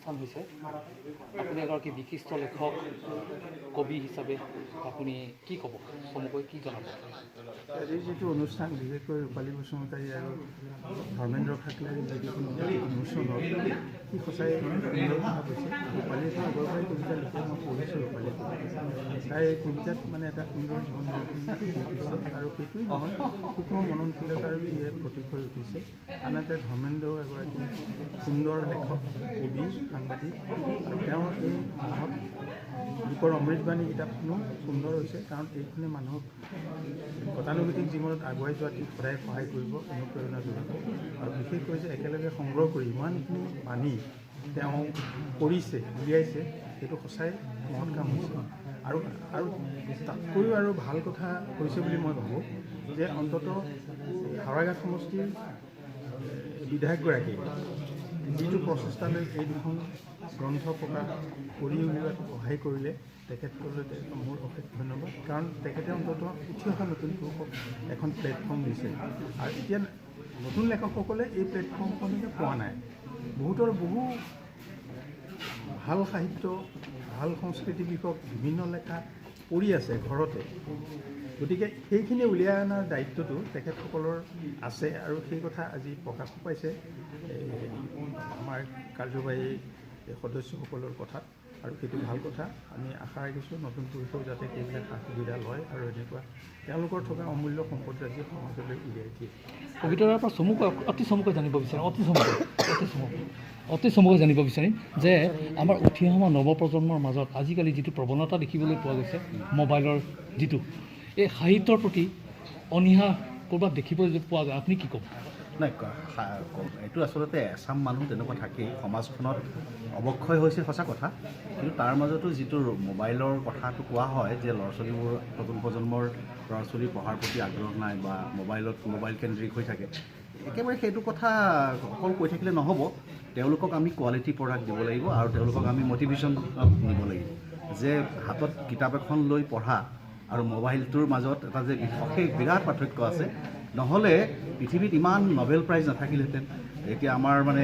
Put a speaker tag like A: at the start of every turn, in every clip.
A: অনুষ্ঠান হৈছে আপুনি এগৰাকী বিশিষ্ট লেখক কবি হিচাপে আপুনি কি ক'ব চমুকৈ কি জনাব
B: আজি যেটো অনুষ্ঠান বিশেষকৈ ৰূপালী বসুমতাৰী আৰু ধৰ্মেন্দ্ৰ খাকলাৰী যিটো অনুষ্ঠান হ'ল কি সঁচাই সুন্দৰ কথা কৈছে ৰূপালীটো আগৰ পৰাই কবিতা লিখে মই পঢ়িছোঁ ৰূপালী তাই এই কবিতাত মানে এটা সুন্দৰ জীৱন লিখিছে আৰু সেইটোৱেই নহয় সূক্ষ্ম মননশীলতাৰ ইয়ে প্ৰতীক হৈ উঠিছে আনহাতে ধৰ্মেন্দ্ৰও এগৰাকী সুন্দৰ লেখক কবি সাংবাদিক আৰু তেওঁৰ এই মহৎ লোকৰ অমৃতবাণী কিতাপখনো সুন্দৰ হৈছে কাৰণ এইখনে মানুহক গতানুগতিক জীৱনত আগুৱাই যোৱাত সদায় সহায় কৰিব অনুপ্ৰেৰণা যোগাব আৰু বিশেষকৈ যে একেলগে সংগ্ৰহ কৰি ইমানখিনি বাণী তেওঁ কৰিছে উলিয়াইছে সেইটো সঁচাই মহৎ কাম হৈছে আৰু আৰু তাতকৈও আৰু ভাল কথা হৈছে বুলি মই ভাবোঁ যে অন্ততঃ হাৰাঘাট সমষ্টিৰ বিধায়কগৰাকীয়ে যিটো প্ৰচেষ্টা লৈ এই দুখন গ্ৰন্থ প্ৰকাশ কৰি উলিওৱাত সহায় কৰিলে তেখেতলৈ মোৰ অশেষ ধন্যবাদ কাৰণ তেখেতে অন্ততঃ উঠি অহা নতুন পুৰুষক এখন প্লেটফৰ্ম দিছে আৰু এতিয়া নতুন লেখকসকলে এই প্লেটফৰ্মখনকে পোৱা নাই বহুতৰ বহু ভাল সাহিত্য ভাল সংস্কৃতি বিষয়ক বিভিন্ন লেখা পৰি আছে ঘৰতে গতিকে সেইখিনি উলিয়াই অনাৰ দায়িত্বটো তেখেতসকলৰ আছে আৰু সেই কথা আজি প্ৰকাশ পাইছে আমাৰ কাৰ্যবাহী সদস্যসকলৰ কথাত আৰু সেইটো ভাল কথা আমি আশা ৰাখিছোঁ নতুন পুৰুষেও যাতে সেইবিলাক সা সুবিধা লয় আৰু এনেকুৱা তেওঁলোকৰ থকা অমূল্য সম্পদৰাজি সমাজলৈ উলিয়াই দিয়ে
A: কবিতাৰ পৰা অতি চমুকৈ জানিব বিচাৰিম অতি চমুকৈ জানিব বিচাৰিম যে আমাৰ উঠি অহা নৱপ্ৰজন্মৰ মাজত আজিকালি যিটো প্ৰৱণতা দেখিবলৈ পোৱা গৈছে মোবাইলৰ যিটো এই সাহিত্যৰ প্ৰতি অনীহা ক'ৰবাত দেখিবলৈ পোৱা যায় আপুনি কি ক'ব
C: নাই এইটো আচলতে এচাম মানুহ তেনেকুৱা থাকেই সমাজখনত অৱক্ষয় হৈছে সঁচা কথা কিন্তু তাৰ মাজতো যিটো মোবাইলৰ কথাটো কোৱা হয় যে ল'ৰা ছোৱালীবোৰ নতুন প্ৰজন্মৰ ল'ৰা ছোৱালী পঢ়াৰ প্ৰতি আগ্ৰহ নাই বা মোবাইল কেন্দ্ৰিক হৈ থাকে একেবাৰে সেইটো কথা অকল কৈ থাকিলে নহ'ব তেওঁলোকক আমি কোৱালিটি প্ৰডাক্ট দিব লাগিব আৰু তেওঁলোকক আমি মটিভেশ্যন দিব লাগিব যে হাতত কিতাপ এখন লৈ পঢ়া আৰু মোবাইলটোৰ মাজত এটা যে অশেষ বিৰাট পাৰ্থক্য আছে নহ'লে পৃথিৱীত ইমান নবেল প্ৰাইজ নাথাকিলহেঁতেন এতিয়া আমাৰ মানে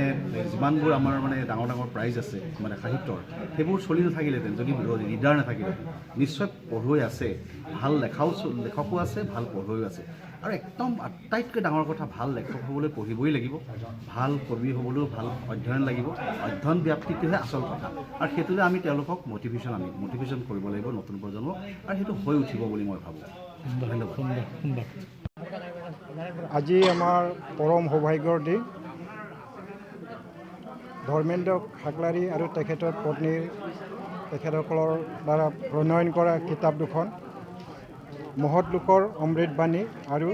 C: যিমানবোৰ আমাৰ মানে ডাঙৰ ডাঙৰ প্ৰাইজ আছে মানে সাহিত্যৰ সেইবোৰ চলি নাথাকিলহেঁতেন যদি ৰিডাৰ নাথাকিলহেঁতেন নিশ্চয় পঢ়ুৱৈ আছে ভাল লেখকো আছে ভাল পঢ়ুৱৈও আছে আৰু একদম আটাইতকৈ ডাঙৰ কথা ভাল লেখক হ'বলৈ পঢ়িবই লাগিব ভাল কবি হ'বলৈও ভাল অধ্যয়ন লাগিব অধ্যয়ন ব্যাপ্তিটোহে আচল কথা আৰু সেইটোলৈ আমি তেওঁলোকক মটিভেশ্যন কৰিব লাগিব নতুন প্ৰজন্মক আৰু সেইটো হৈ উঠিব বুলি মই ভাবোঁ
A: ধন্যবাদ
D: আজি আমাৰ পৰম সৌভাগ্যৰ দিন ধৰ্মেন্দ্ৰ খাকলাৰী আৰু তেখেতৰ পত্নীৰ তেখেতসকলৰ দ্বাৰা প্ৰণয়ন কৰা কিতাপ দুখন মহৎ লোকৰ অমৃতবাণী আৰু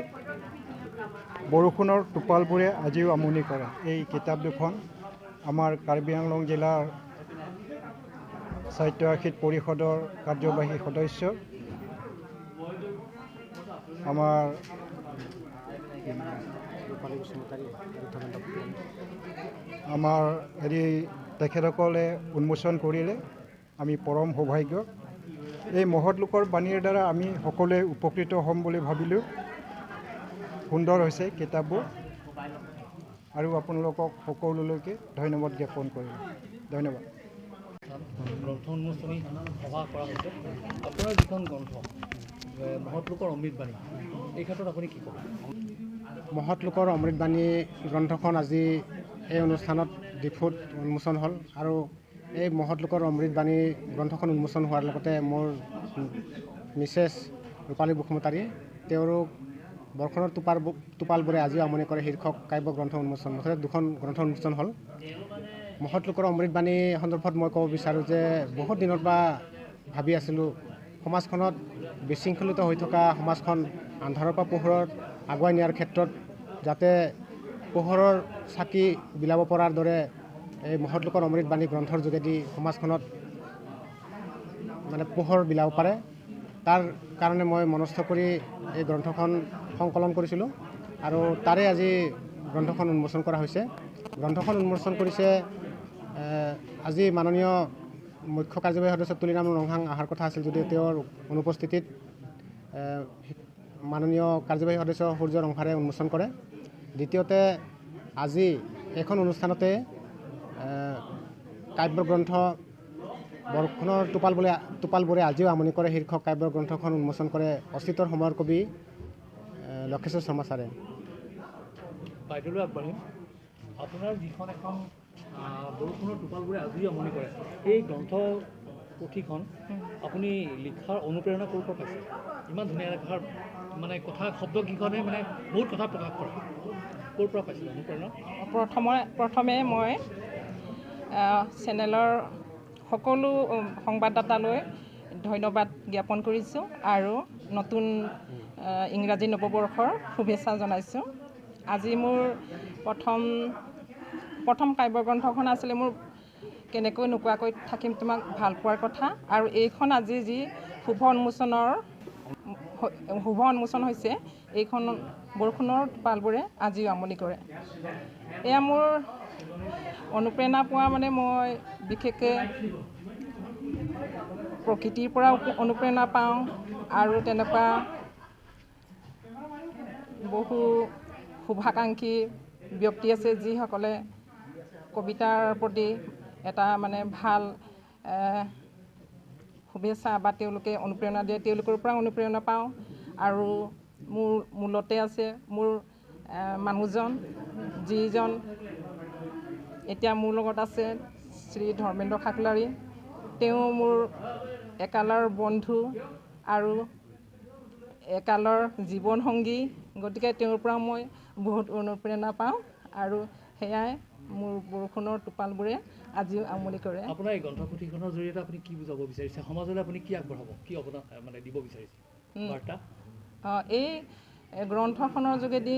D: বৰষুণৰ টোপালবোৰে আজিও আমনি কৰে এই কিতাপ দুখন আমাৰ কাৰ্বি আংলং জিলাৰ সাহিত্য সাহিত্য পৰিষদৰ কাৰ্যবাহী সদস্য আমাৰ তেখেতসকলে উন্মোচন কৰিলে আমি পৰম সৌভাগ্য এই মহৎ লোকৰ বাণীৰ দ্বাৰা আমি সকলোৱে উপকৃত হ'ম বুলি ভাবিলোঁ সুন্দৰ হৈছে কিতাপবোৰ আৰু আপোনালোকক সকলোলৈকে ধন্যবাদ জ্ঞাপন কৰিলোঁ ধন্যবাদ
A: গ্ৰন্থ উন্মোচনী সভা কৰা হৈছে আপোনাৰ যিখন গ্ৰন্থ মহৎ লোকৰ অমৃতবাণী এই ক্ষেত্ৰত আপুনি কি ক'ব
E: মহৎ লোকৰ অমৃতবাণী গ্ৰন্থখন আজি এই অনুষ্ঠানত ডিফুত উন্মোচন হ'ল আৰু এই মহৎ লোকৰ অমৃতবাণী গ্ৰন্থখন উন্মোচন হোৱাৰ লগতে মোৰ মিছেছ ৰূপালী বসুমতাৰী তেওঁৰো বৰষুণৰ টোপালবোৰে আজিও আমনি কৰে শীৰ্ষক কাব্য গ্ৰন্থ উন্মোচন মুঠতে দুখন গ্ৰন্থ উন্মোচন হ'ল মহৎ লোকৰ অমৃতবাণী সন্দৰ্ভত মই ক'ব বিচাৰোঁ যে বহুত দিনৰ পৰা ভাবি আছিলোঁ সমাজখনত বিশৃংখলিত হৈ থকা সমাজখন আন্ধাৰৰ পৰা পোহৰত আগুৱাই নিয়াৰ ক্ষেত্ৰত যাতে পোহৰৰ চাকি বিলাব পৰাৰ দৰে এই মহৎ লোকৰ অমৃতবাণী গ্ৰন্থৰ যোগেদি সমাজখনত মানে পোহৰ বিলাব পাৰে তাৰ কাৰণে মই মনস্থ কৰি এই গ্ৰন্থখন সংকলন কৰিছিলোঁ আৰু তাৰে আজি গ্ৰন্থখন উন্মোচন কৰা হৈছে গ্ৰন্থখন উন্মোচন কৰিছে আজি মাননীয় মুখ্য কাৰ্যবাহী সদস্য তুলিৰাম ৰংহাং অহাৰ কথা আছিল যদিও তেওঁৰ অনুপস্থিতিত মাননীয় কাৰ্যবাহী সদস্য সূৰ্য ৰংহাৰে উন্মোচন কৰে দ্বিতীয়তে আজি এখন অনুষ্ঠানতে কাব্যগ্ৰন্থ বৰষুণৰ টোপালবোৰে আজিও আমনি কৰে শীৰ্ষক কাব্যগ্ৰন্থখন উন্মোচন কৰে অচিতৰ সময়ৰ কবি লক্ষেশ্বৰ শৰ্মা ছাৰে।
A: বাইদেউলৈ আগবাঢ়িম। আপোনাৰ যিখন এখন বৰষুণৰ টোপালবোৰে আজিও আমনি কৰে, এই গ্ৰন্থ পুথিখন আপুনি লিখাৰ অনুপ্ৰেৰণা ক'ৰ পৰা পাইছে? ইমান ধুনীয়া লেখাৰ মানে কথা শব্দকেইখনে মানে বহুত কথা প্ৰকাশ কৰে। ক'ৰ পৰা পাইছিলে অনুপ্ৰেৰণা?
F: প্ৰথমে মই চেনেলৰ সকলো সংবাদদাতালৈ ধন্যবাদ জ্ঞাপন কৰিছোঁ আৰু নতুন ইংৰাজী নৱবৰ্ষৰ শুভেচ্ছা জনাইছোঁ। আজি মোৰ প্ৰথম কাব্যগ্ৰন্থখন আছিলে মোৰ কেনেকৈ নোকোৱাকৈ থাকিম তোমাক ভাল পোৱাৰ কথা, আৰু এইখন আজি যি শুভ উন্মোচন হৈছে, এইখন বৰষুণৰ টোপালবোৰে আজিও আমনি কৰে। এয়া মোৰ অনুপ্ৰেৰণা পোৱা মানে মই বিশেষকৈ প্ৰকৃতিৰ পৰাও অনুপ্ৰেৰণা পাওঁ, আৰু তেনেকুৱা বহু শুভাকাংক্ষী ব্যক্তি আছে যিসকলে কবিতাৰ প্ৰতি এটা মানে ভাল শুভেচ্ছা বা তেওঁলোকে অনুপ্ৰেৰণা দিয়ে, তেওঁলোকৰ পৰা অনুপ্ৰেৰণা পাওঁ। আৰু মোৰ মূলতে আছে মোৰ মানুহজন, যিজন এতিয়া মোৰ লগত আছে, শ্ৰী ধৰ্মেন্দ্ৰ খাকলাৰী। তেওঁ মোৰ একালৰ বন্ধু আৰু একালৰ জীৱনসংগী, গতিকে তেওঁৰ পৰা মই বহুত অনুপ্ৰেৰণা পাওঁ, আৰু সেয়াই মোৰ বৰষুণৰ টোপালবোৰে আজিও আমনি কৰে।
A: আপোনাৰ এই গ্ৰন্থপুথিখনৰ জৰিয়তে আপুনি কি বুজাব বিচাৰিছে? সমাজলৈ আপুনি কি আগবঢ়াব, কি অৱদান মানে দিব বিচাৰিছে বাৰ্তা?
F: এই গ্ৰন্থখনৰ যোগেদি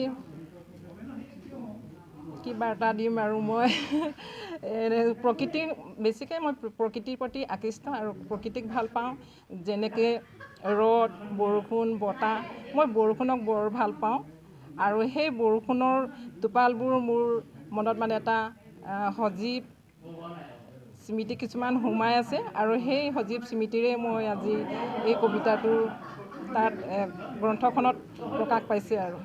F: কি বাৰ্তা দিম, আৰু মই বেছিকৈ মই প্ৰকৃতিৰ প্ৰতি আকৃষ্ট আৰু প্ৰকৃতিক ভাল পাওঁ। যেনেকৈ ৰ'দ, বৰষুণ, বতাহ, মই বৰষুণক বৰ ভাল পাওঁ, আৰু সেই বৰষুণৰ টোপালবোৰ মোৰ মনত মানে এটা সজীৱ স্মৃতি কিছুমান সোমাই আছে, আৰু সেই সজীৱ স্মৃতিৰে মই আজি এই কবিতাটো তাত গ্ৰন্থখনত প্ৰকাশ পাইছে আৰু।